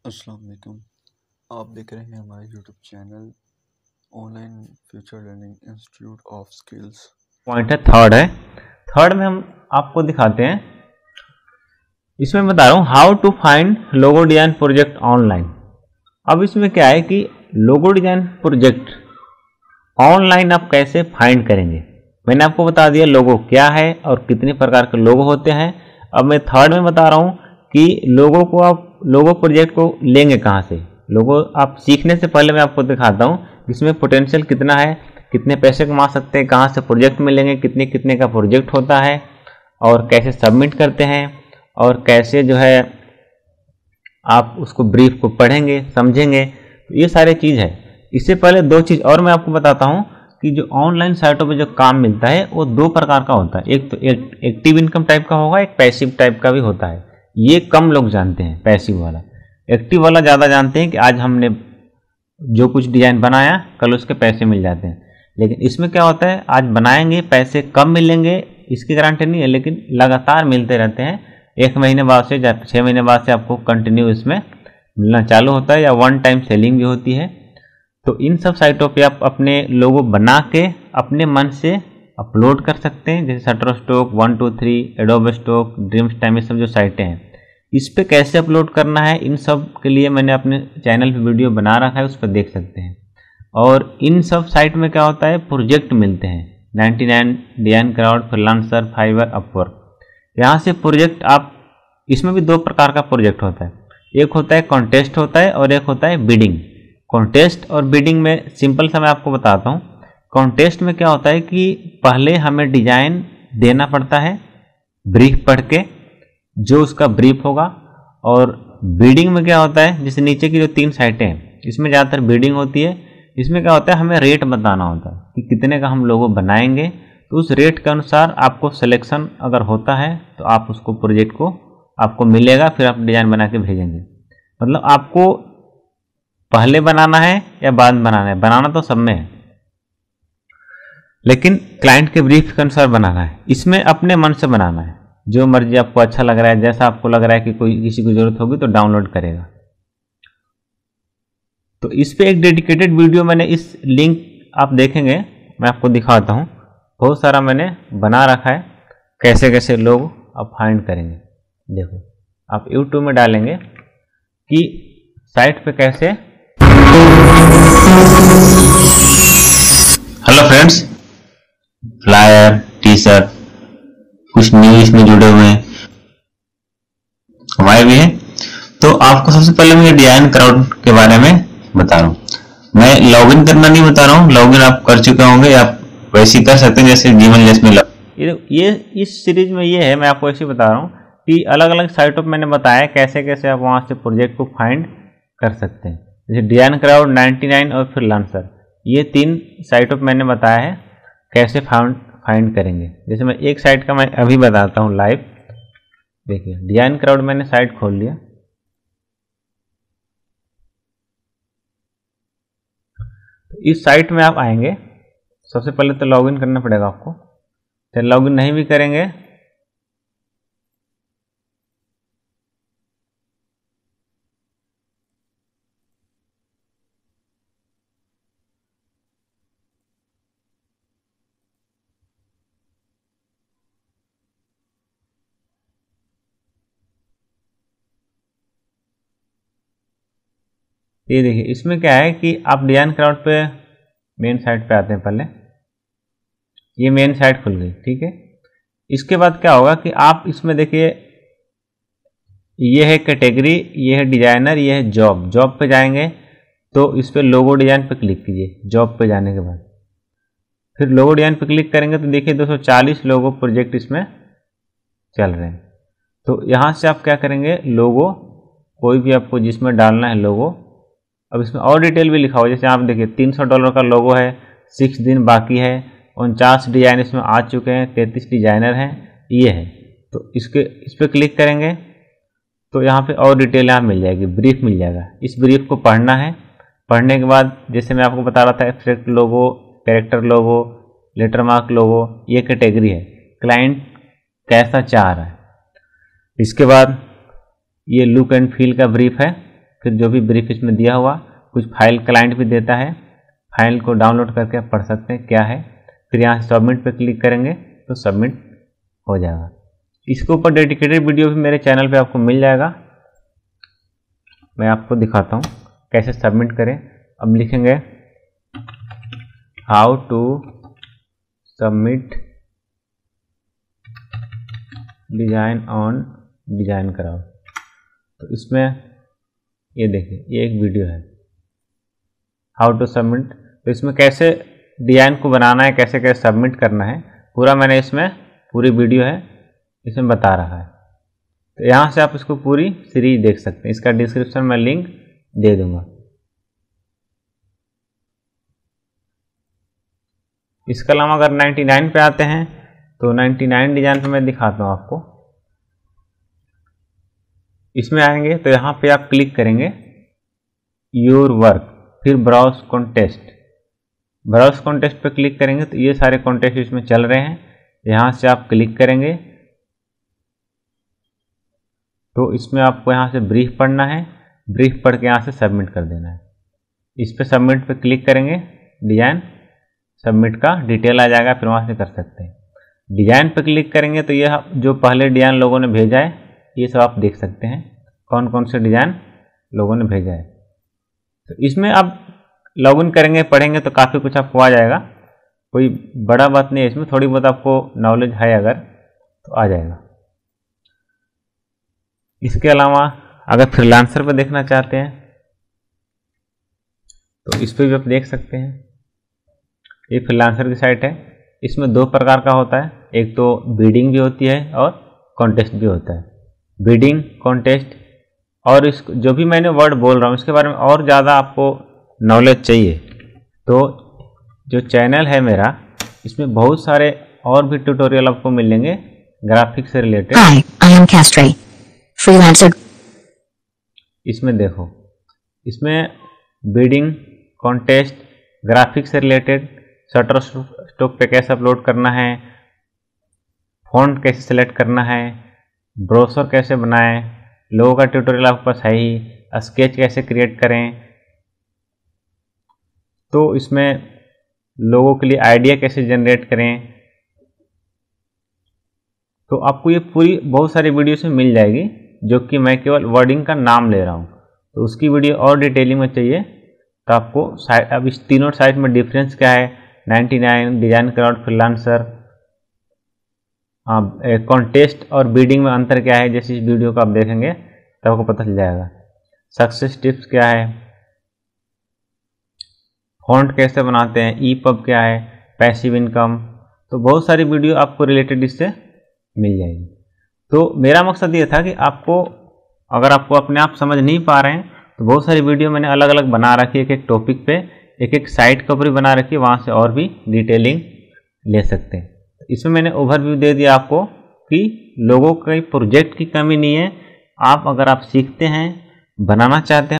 अस्सलाम वालेकुम। आप देख रहे हैं हमारे YouTube channel online future learning institute of skills. Point है थर्ड में हम आपको दिखाते हैं। इसमें बता रहा हूँ how to find logo design project online. अब इसमें क्या है कि लोगो डिजाइन प्रोजेक्ट ऑनलाइन आप कैसे फाइंड करेंगे। मैंने आपको बता दिया लोगो क्या है और कितने प्रकार के लोगो होते हैं। अब मैं थर्ड में बता रहा हूँ कि लोगो को आप लोगो प्रोजेक्ट को लेंगे कहाँ से। लोगो आप सीखने से पहले मैं आपको दिखाता हूँ इसमें पोटेंशियल कितना है, कितने पैसे कमा सकते हैं, कहाँ से प्रोजेक्ट मिलेंगे, कितने कितने का प्रोजेक्ट होता है और कैसे सबमिट करते हैं और कैसे जो है आप उसको ब्रीफ को पढ़ेंगे समझेंगे। तो ये सारे चीज़ है। इससे पहले दो चीज़ और मैं आपको बताता हूँ कि जो ऑनलाइन साइटों पे जो काम मिलता है वो दो प्रकार का होता है। एक तो एक्टिव इनकम टाइप का होगा, एक पैसिव टाइप का भी होता है। ये कम लोग जानते हैं पैसिव वाला। एक्टिव वाला ज़्यादा जानते हैं कि आज हमने जो कुछ डिज़ाइन बनाया कल उसके पैसे मिल जाते हैं। लेकिन इसमें क्या होता है, आज बनाएंगे पैसे कम मिलेंगे इसकी गारंटी नहीं है, लेकिन लगातार मिलते रहते हैं। 1 महीने बाद से या 6 महीने बाद से आपको कंटिन्यू इसमें मिलना चालू होता है या वन टाइम सेलिंग भी होती है। तो इन सब साइटों पे आप अपने लोगो बना के अपने मन से अपलोड कर सकते हैं, जैसे Shutterstock, 123, adobe stock, dreams time, ये सब जो साइटें हैं। इस पे कैसे अपलोड करना है इन सब के लिए मैंने अपने चैनल पे वीडियो बना रखा है, उस पर देख सकते हैं। और इन सब साइट में क्या होता है, प्रोजेक्ट मिलते हैं 99, DesignCrowd, Freelancer, Fiverr, Upwork. यहाँ से प्रोजेक्ट आप, इसमें भी दो प्रकार का प्रोजेक्ट होता है। एक होता है कॉन्टेस्ट होता है और एक होता है बिडिंग। कॉन्टेस्ट और बिडिंग में सिंपल सा मैं आपको बताता हूँ। कॉन्टेस्ट में क्या होता है कि पहले हमें डिजाइन देना पड़ता है ब्रीफ पढ़ के, जो उसका ब्रीफ होगा। और बिडिंग में क्या होता है, जैसे नीचे की जो 3 साइटें हैं इसमें ज़्यादातर बिडिंग होती है। इसमें क्या होता है, हमें रेट बताना होता है कि कितने का हम लोगो बनाएंगे। तो उस रेट के अनुसार आपको सिलेक्शन अगर होता है तो आप उसको प्रोजेक्ट को आपको मिलेगा, फिर आप डिज़ाइन बना के भेजेंगे। मतलब आपको पहले बनाना है या बाद में बनाना है, बनाना तो सब में है, लेकिन क्लाइंट के ब्रीफ के अनुसार बनाना है। इसमें अपने मन से बनाना है, जो मर्जी आपको अच्छा लग रहा है, जैसा आपको लग रहा है कि कोई किसी को ज़रूरत होगी तो डाउनलोड करेगा। तो इस पे एक डेडिकेटेड वीडियो मैंने, इस लिंक आप देखेंगे, मैं आपको दिखाता हूँ। बहुत सारा मैंने बना रखा है कैसे कैसे लोग आप फाइंड करेंगे। देखो आप यूट्यूब में डालेंगे कि साइट पे कैसे। Hello friends, flyer, T shirt, कुछ न्यू इसमें जुड़े हुए हैं, हमारे भी हैं। तो आपको सबसे पहले मैं डिजाइन क्राउड के बारे में बता रहा हूँ। मैं लॉगिन करना नहीं बता रहा हूँ, लॉगिन आप कर चुके होंगे, आप वैसे ही कर सकते हैं जैसे जीमेल जैसे में। ये इस सीरीज में ये है, मैं आपको ऐसे बता रहा हूँ कि अलग अलग साइटों पर मैंने बताया कैसे कैसे आप वहाँ से प्रोजेक्ट को फाइंड कर सकते हैं। जैसे डिजाइन क्राउड, 99 और फ्रीलांसर, ये 3 साइटों पर मैंने बताया है कैसे फाइंड करेंगे। जैसे मैं एक साइट का मैं अभी बताता हूँ लाइव। देखिए डिजाइन क्राउड मैंने साइट खोल लिया। तो इस साइट में आप आएंगे, सबसे पहले तो लॉगिन करना पड़ेगा आपको। चलिए लॉगिन नहीं भी करेंगे ये देखिए, इसमें क्या है कि आप डिजाइन क्राउड पे मेन साइट पे आते हैं। पहले ये मेन साइट खुल गई, ठीक है। इसके बाद क्या होगा कि आप इसमें देखिए, ये है कैटेगरी, ये है डिजाइनर, ये है जॉब। जॉब पे जाएंगे तो इस पे लोगो डिजाइन पे क्लिक कीजिए। जॉब पे जाने के बाद फिर लोगो डिजाइन पे क्लिक करेंगे तो देखिए 240 लोगो प्रोजेक्ट इसमें चल रहे हैं। तो यहाँ से आप क्या करेंगे, लोगो कोई भी आपको जिसमें डालना है लोगो। अब इसमें और डिटेल भी लिखा हुआ, जैसे आप देखिए $300 का लोगो है, 6 दिन बाकी है, 49 डिजाइन इसमें आ चुके हैं, 33 डिजाइनर हैं, ये है। तो इस पर क्लिक करेंगे तो यहाँ पे और डिटेल यहाँ मिल जाएगी, ब्रीफ मिल जाएगा। इस ब्रीफ को पढ़ना है। पढ़ने के बाद जैसे मैं आपको बता रहा था, एब्स्ट्रैक्ट लोगो, कैरेक्टर लोगो, लेटर मार्क लोगो, ये कैटेगरी है, क्लाइंट कैसा चाह रहा है। इसके बाद ये लुक एंड फील का ब्रीफ है, फिर जो भी ब्रीफ इसमें दिया हुआ, कुछ फाइल क्लाइंट भी देता है, फाइल को डाउनलोड करके आप पढ़ सकते हैं क्या है। फिर यहाँ से सबमिट पे क्लिक करेंगे तो सबमिट हो जाएगा। इसके ऊपर डेडिकेटेड वीडियो भी मेरे चैनल पे आपको मिल जाएगा। मैं आपको दिखाता हूँ कैसे सबमिट करें। अब लिखेंगे how to submit design on design कराओ। तो इसमें ये देखिए, ये एक वीडियो है हाउ टू सबमिट। तो इसमें कैसे डिजाइन को बनाना है, कैसे कैसे सबमिट करना है, पूरा मैंने इसमें पूरी वीडियो है इसमें बता रहा है। तो यहाँ से आप इसको पूरी सीरीज देख सकते हैं। इसका डिस्क्रिप्शन में लिंक दे दूंगा। इसके अलावा अगर 99 पे आते हैं तो 99 डिजाइन पे मैं दिखाता हूँ आपको। इसमें आएंगे तो यहाँ पे आप क्लिक करेंगे योर वर्क, फिर ब्राउज कॉन्टेस्ट। ब्राउज कॉन्टेस्ट पे क्लिक करेंगे तो ये सारे कॉन्टेस्ट इसमें चल रहे हैं। यहाँ से आप क्लिक करेंगे तो इसमें आपको यहाँ से ब्रीफ पढ़ना है, ब्रीफ पढ़ के यहाँ से सबमिट कर देना है। इस पे सबमिट पे क्लिक करेंगे, डिजाइन सबमिट का डिटेल आ जाएगा, फिर वहाँ से कर सकते हैं। डिजाइन पे क्लिक करेंगे तो ये जो पहले डिजाइन लोगों ने भेजा है ये सब आप देख सकते हैं, कौन कौन से डिजाइन लोगों ने भेजा है। तो इसमें आप लॉगिन करेंगे, पढ़ेंगे तो काफ़ी कुछ आपको आ जाएगा। कोई बड़ा बात नहीं है इसमें, थोड़ी बहुत आपको नॉलेज है अगर तो आ जाएगा। इसके अलावा अगर फ्रीलांसर पर देखना चाहते हैं तो इस पर भी आप देख सकते हैं। ये फ्रीलांसर की साइट है। इसमें दो प्रकार का होता है, एक तो बिडिंग भी होती है और कॉन्टेस्ट भी होता है। बिडिंग, कॉन्टेस्ट और इस जो भी मैंने वर्ड बोल रहा हूँ इसके बारे में और ज़्यादा आपको नॉलेज चाहिए तो जो चैनल है मेरा, इसमें बहुत सारे और भी ट्यूटोरियल आपको मिलेंगे ग्राफिक्स से related. Hi, I am Castray, freelancer. इसमें देखो, इसमें बिडिंग, कॉन्टेस्ट, ग्राफिक्स से रिलेटेड, शटर स्टॉक पे कैसे अपलोड करना है, फॉन्ट कैसे सेलेक्ट करना है, ब्रोशर कैसे बनाएं, लोगों का ट्यूटोरियल आपके पास है ही, स्केच कैसे क्रिएट करें, तो इसमें लोगों के लिए आइडिया कैसे जनरेट करें। तो आपको ये पूरी बहुत सारी वीडियो से मिल जाएगी, जो कि मैं केवल वर्डिंग का नाम ले रहा हूँ। तो उसकी वीडियो और डिटेलिंग में चाहिए तो आपको अब इस तीनों साइट में डिफरेंस क्या है, 99, डिजाइन क्राउड, फ्रीलांसर, कॉन्टेस्ट और बिडिंग में अंतर क्या है, जैसे इस वीडियो को आप देखेंगे तब आपको पता चल जाएगा। सक्सेस टिप्स क्या है, फॉन्ट कैसे बनाते हैं, ईपब क्या है, पैसिव इनकम, तो बहुत सारी वीडियो आपको रिलेटेड इससे मिल जाएगी। तो मेरा मकसद ये था कि आपको, अगर आपको अपने आप समझ नहीं पा रहे हैं तो बहुत सारी वीडियो मैंने अलग अलग बना रखी है, एक एक टॉपिक पे एक एक साइट का ऊपर बना रखी है, वहाँ से और भी डिटेलिंग ले सकते हैं। इसमें मैंने ओवरव्यू दे दिया आपको कि लोगों के प्रोजेक्ट की कमी नहीं है। आप अगर आप सीखते हैं, बनाना चाहते हैं